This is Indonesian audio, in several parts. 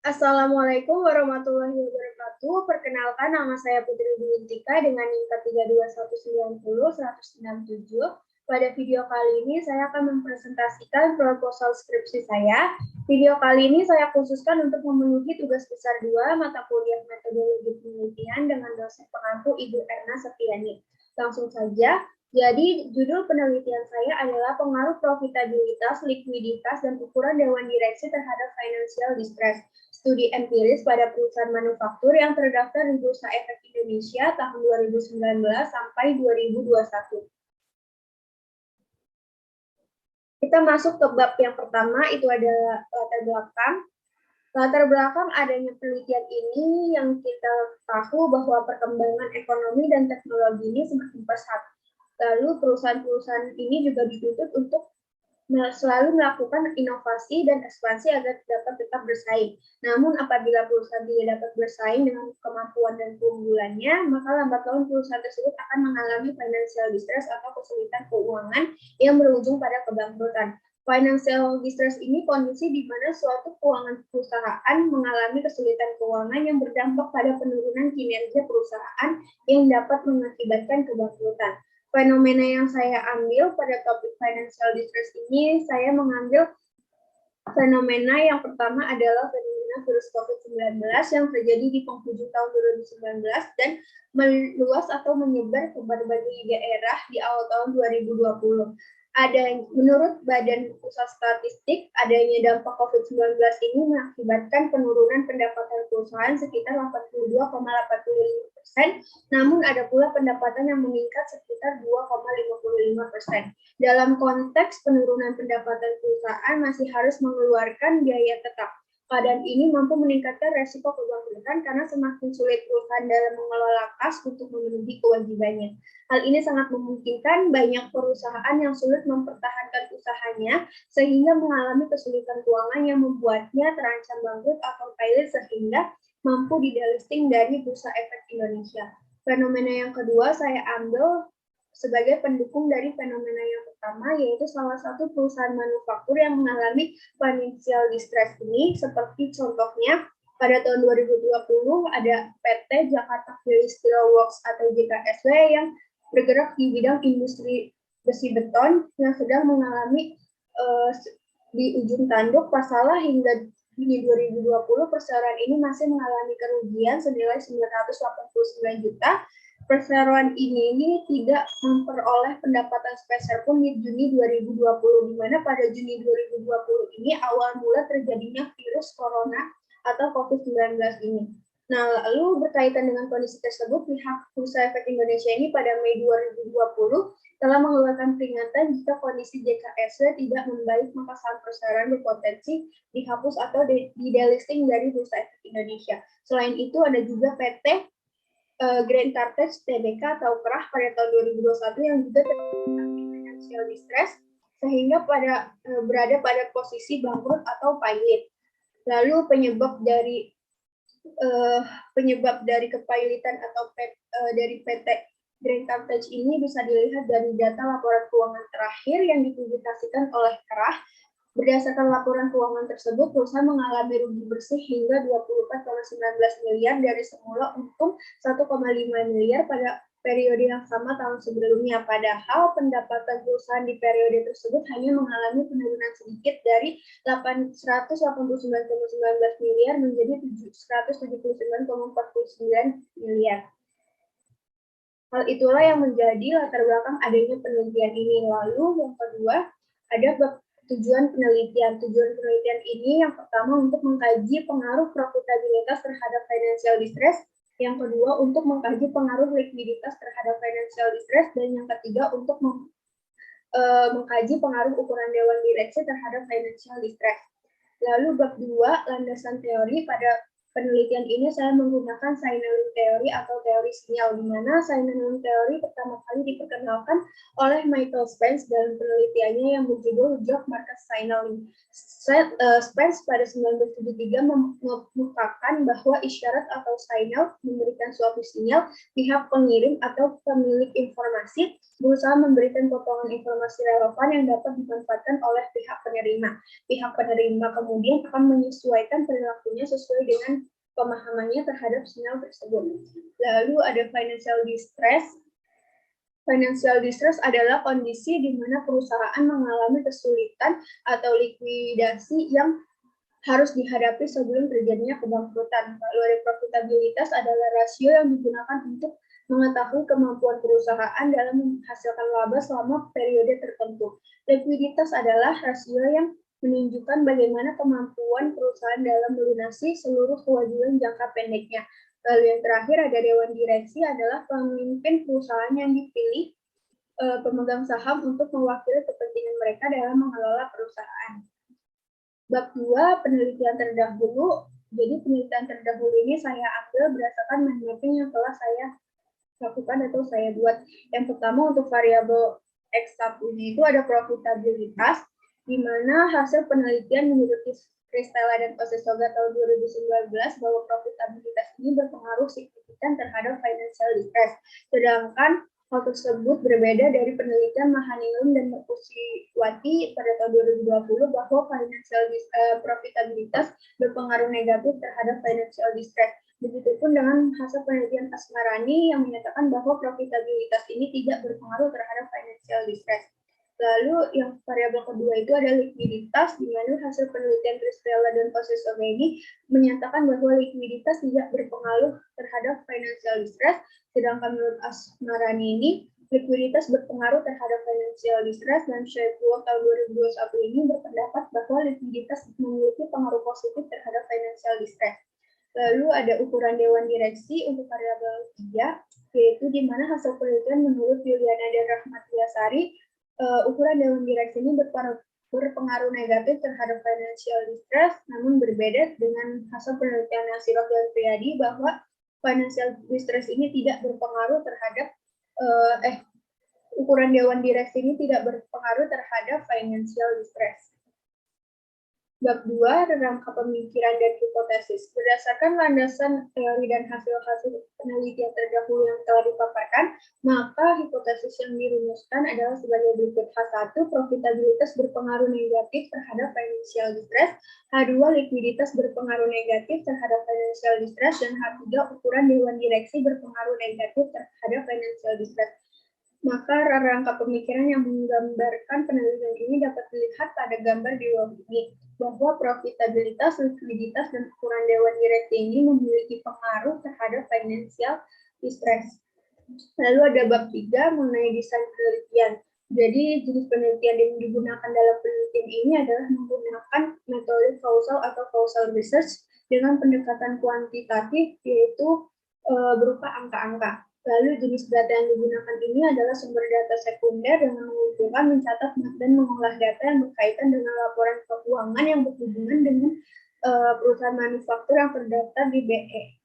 Assalamualaikum warahmatullahi wabarakatuh. Perkenalkan, nama saya Putri Dwintika dengan NIM 32190-167. Pada video kali ini saya akan mempresentasikan proposal skripsi saya. Video kali ini saya khususkan untuk memenuhi tugas besar 2 mata kuliah metodologi penelitian dengan dosen pengampu Ibu Erna Septiani. Langsung saja. Jadi, judul penelitian saya adalah pengaruh profitabilitas, likuiditas, dan ukuran Dewan Direksi terhadap financial distress. Studi empiris pada perusahaan manufaktur yang terdaftar di Bursa Efek Indonesia tahun 2019 sampai 2021. Kita masuk ke bab yang pertama, itu adalah latar belakang. Latar belakang adanya penelitian ini yang kita tahu bahwa perkembangan ekonomi dan teknologi ini semakin pesat. Lalu perusahaan-perusahaan ini juga dituntut untuk selalu melakukan inovasi dan ekspansi agar dapat tetap bersaing. Namun apabila perusahaan tidak dapat bersaing dengan kemampuan dan keunggulannya, maka lambat laun perusahaan tersebut akan mengalami financial distress atau kesulitan keuangan yang berujung pada kebangkrutan. Financial distress ini kondisi di mana suatu keuangan perusahaan mengalami kesulitan keuangan yang berdampak pada penurunan kinerja perusahaan yang dapat mengakibatkan kebangkrutan. Fenomena yang saya ambil pada topik financial distress ini, saya mengambil fenomena yang pertama adalah fenomena virus COVID-19 yang terjadi di penghujung tahun 2019 dan meluas atau menyebar ke berbagai daerah di awal tahun 2020. Menurut Badan Pusat Statistik, adanya dampak COVID-19 ini mengakibatkan penurunan pendapatan perusahaan sekitar 82,85%, namun ada pula pendapatan yang meningkat sekitar 2,55%. Dalam konteks penurunan pendapatan perusahaan masih harus mengeluarkan biaya tetap. Keadaan ini mampu meningkatkan resiko kebangkrutan karena semakin sulit perusahaan dalam mengelola kas untuk memenuhi kewajibannya. Hal ini sangat memungkinkan banyak perusahaan yang sulit mempertahankan usahanya sehingga mengalami kesulitan keuangan yang membuatnya terancam bangkrut atau failing sehingga mampu di-delisting dari Bursa Efek Indonesia. Fenomena yang kedua saya ambil sebagai pendukung dari fenomena yang pertama, yaitu salah satu perusahaan manufaktur yang mengalami financial distress ini, seperti contohnya pada tahun 2020 ada PT Jakarta Steel Works atau JKSW yang bergerak di bidang industri besi beton yang sedang mengalami di ujung tanduk masalah hingga Juni 2020 perseroan ini masih mengalami kerugian senilai 989 juta. Perseroan ini tidak memperoleh pendapatan sepeser pun di Juni 2020, di mana pada Juni 2020 ini awal mula terjadinya virus corona atau COVID-19 ini. Nah, lalu berkaitan dengan kondisi tersebut, pihak Bursa Efek Indonesia ini pada Mei 2020 telah mengeluarkan peringatan jika kondisi JKSW tidak membaik, maka saham perseroan berpotensi dihapus atau di-delisting dari Bursa Efek Indonesia. Selain itu, ada juga PT Grand Cartage Tbk atau Kerah pada tahun 2021 yang juga terjadi financial distress sehingga berada pada posisi bangkrut atau failing. Lalu penyebab dari kepailitan atau dari PT Grand Cartage ini bisa dilihat dari data laporan keuangan terakhir yang dipublikasikan oleh Kerah. Berdasarkan laporan keuangan tersebut, perusahaan mengalami rugi bersih hingga 24,19 miliar dari semula untung 1,5 miliar pada periode yang sama tahun sebelumnya. Padahal pendapatan perusahaan di periode tersebut hanya mengalami penurunan sedikit dari 189,19 miliar menjadi 179,49 miliar. Hal itulah yang menjadi latar belakang adanya penelitian ini. Lalu yang kedua, ada tujuan penelitian. Tujuan penelitian ini yang pertama untuk mengkaji pengaruh profitabilitas terhadap financial distress, yang kedua untuk mengkaji pengaruh likuiditas terhadap financial distress, dan yang ketiga untuk mengkaji pengaruh ukuran Dewan Direksi terhadap financial distress. Lalu bab 2, landasan teori. Pada penelitian ini saya menggunakan signaling teori atau teori sinyal, di mana signaling teori pertama kali diperkenalkan oleh Michael Spence dalam penelitiannya yang berjudul Job Market Signaling. Spence pada 1973 mengemukakan bahwa isyarat atau signal memberikan suatu sinyal pihak pengirim atau pemilik informasi berusaha memberikan potongan informasi relevan yang dapat dimanfaatkan oleh pihak penerima. Pihak penerima kemudian akan menyesuaikan perilakunya sesuai dengan pemahamannya terhadap sinyal tersebut. Lalu ada financial distress. Financial distress adalah kondisi di mana perusahaan mengalami kesulitan atau likuidasi yang harus dihadapi sebelum terjadinya kebangkrutan. Lalu ada profitabilitas adalah rasio yang digunakan untuk mengetahui kemampuan perusahaan dalam menghasilkan laba selama periode tertentu. Likuiditas adalah rasio yang menunjukkan bagaimana kemampuan perusahaan dalam melunasi seluruh kewajiban jangka pendeknya. Lalu yang terakhir ada dewan direksi adalah pemimpin perusahaan yang dipilih pemegang saham untuk mewakili kepentingan mereka dalam mengelola perusahaan. Bab 2, penelitian terdahulu. Jadi penelitian terdahulu ini saya ambil berdasarkan mind mapping yang telah saya lakukan atau saya buat. Yang pertama untuk variabel X1 itu ada profitabilitas, di mana hasil penelitian menurut Kristella dan Osesoga tahun 2019 bahwa profitabilitas ini berpengaruh signifikan terhadap financial distress. Sedangkan hal tersebut berbeda dari penelitian Mahaningrum dan Merkusiwati pada tahun 2020 bahwa financial profitabilitas berpengaruh negatif terhadap financial distress. Begitupun dengan hasil penelitian Asmarani yang menyatakan bahwa profitabilitas ini tidak berpengaruh terhadap financial distress. Lalu yang variabel kedua itu ada likuiditas, di mana hasil penelitian Kristella dan Osesoga ini menyatakan bahwa likuiditas tidak berpengaruh terhadap financial distress, sedangkan menurut Asmarani ini likuiditas berpengaruh terhadap financial distress, dan Shepwo tahun 2021 ini berpendapat bahwa likuiditas memiliki pengaruh positif terhadap financial distress. Lalu ada ukuran dewan direksi untuk variabel 3, yaitu di mana hasil penelitian menurut Yuliana dan Rahmatiasari, ukuran dewan direksi ini berpengaruh negatif terhadap financial distress, namun berbeda dengan hasil penelitian Nasirov dan Priyadi bahwa financial distress ini tidak berpengaruh terhadap ukuran dewan direksi ini tidak berpengaruh terhadap financial distress. Bab 2, rangka pemikiran dan hipotesis. Berdasarkan landasan teori dan hasil-hasil penelitian terdahulu yang telah dipaparkan, maka hipotesis yang dirumuskan adalah sebagai berikut. H1, profitabilitas berpengaruh negatif terhadap financial distress. H2, likuiditas berpengaruh negatif terhadap financial distress. Dan H3, ukuran dewan direksi berpengaruh negatif terhadap financial distress. Maka rangka pemikiran yang menggambarkan penelitian ini dapat dilihat pada gambar di bawah ini, bahwa profitabilitas, likuiditas, dan ukuran dewan direksi ini memiliki pengaruh terhadap financial distress. Lalu ada bab 3 mengenai desain penelitian. Jadi jenis penelitian yang digunakan dalam penelitian ini adalah menggunakan metode causal atau causal research dengan pendekatan kuantitatif, yaitu berupa angka-angka. Lalu jenis data yang digunakan ini adalah sumber data sekunder dengan mengumpulkan, mencatat, dan mengolah data yang berkaitan dengan laporan keuangan yang berhubungan dengan perusahaan manufaktur yang terdaftar di BE,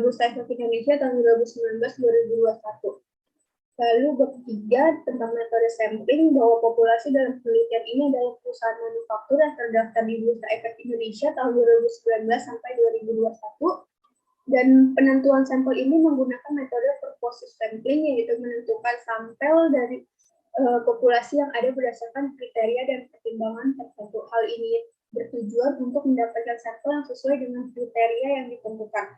Bursa Efek Indonesia tahun 2019-2021. Lalu bab 3 tentang metode sampling, bahwa populasi dalam penelitian ini adalah perusahaan manufaktur yang terdaftar di Bursa Efek Indonesia tahun 2019 sampai 2021. Dan penentuan sampel ini menggunakan metode purposive sampling, yaitu menentukan sampel dari populasi yang ada berdasarkan kriteria dan pertimbangan tertentu. Hal ini bertujuan untuk mendapatkan sampel yang sesuai dengan kriteria yang ditentukan.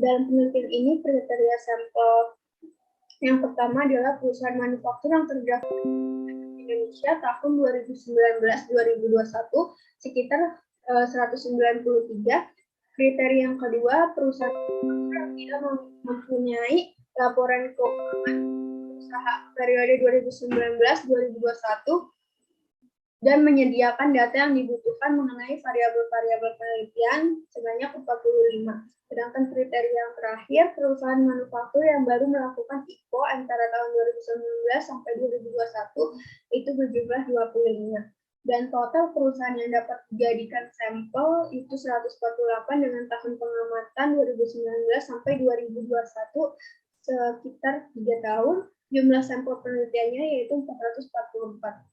Dalam penelitian ini, kriteria sampel yang pertama adalah perusahaan manufaktur yang terdaftar di Indonesia tahun 2019-2021 sekitar 193. Kriteria yang kedua, perusahaan yang tidak mempunyai laporan keuangan usaha periode 2019-2021 dan menyediakan data yang dibutuhkan mengenai variabel-variabel penelitian sebanyak 45. Sedangkan kriteria yang terakhir, perusahaan manufaktur yang baru melakukan IPO antara tahun 2019 sampai 2021 itu berjumlah 25. Dan total perusahaan yang dapat dijadikan sampel itu 148 dengan tahun pengamatan 2019 sampai 2021 sekitar 3 tahun. Jumlah sampel penelitiannya yaitu 444.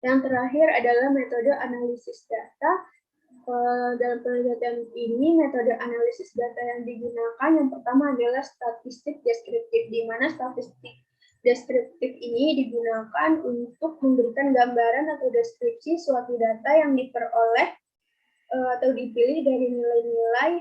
Yang terakhir adalah metode analisis data. Dalam penelitian ini, metode analisis data yang digunakan yang pertama adalah statistik deskriptif, di mana statistik Deskriptif ini digunakan untuk memberikan gambaran atau deskripsi suatu data yang diperoleh atau dipilih dari nilai-nilai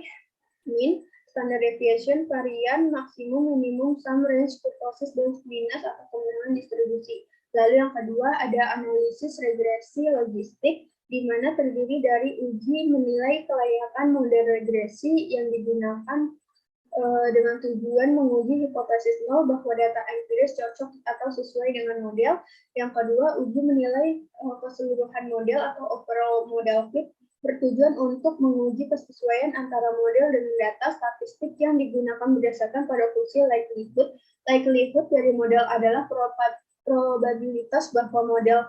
mean, standard deviation, varian, maksimum, minimum, sum, range, kurtosis, dan minus atau kemenangan distribusi. Lalu yang kedua ada analisis regresi logistik, di mana terdiri dari uji menilai kelayakan model regresi yang digunakan dengan tujuan menguji hipotesis nol bahwa data empiris cocok atau sesuai dengan model. Yang kedua, uji menilai keseluruhan model atau overall model fit bertujuan untuk menguji kesesuaian antara model dan data statistik yang digunakan berdasarkan pada fungsi likelihood. Likelihood dari model adalah probabilitas bahwa model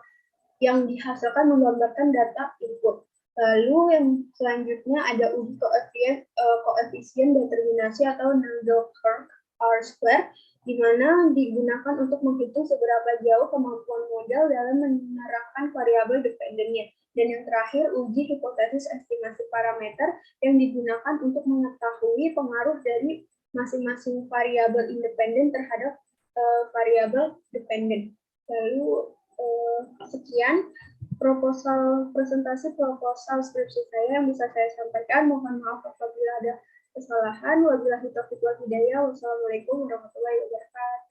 yang dihasilkan menggambarkan data input. Lalu yang selanjutnya ada uji koefisien determinasi atau Navier-Stokes R-square, di mana digunakan untuk menghitung seberapa jauh kemampuan model dalam menerapkan variabel dependennya. Dan yang terakhir, uji hipotesis estimasi parameter yang digunakan untuk mengetahui pengaruh dari masing-masing variabel independen terhadap variabel dependen. Lalu sekian presentasi proposal skripsi saya yang bisa saya sampaikan. Mohon maaf apabila ada kesalahan. Wabillahi taufiq wal hidayah. Wassalamualaikum warahmatullahi wabarakatuh.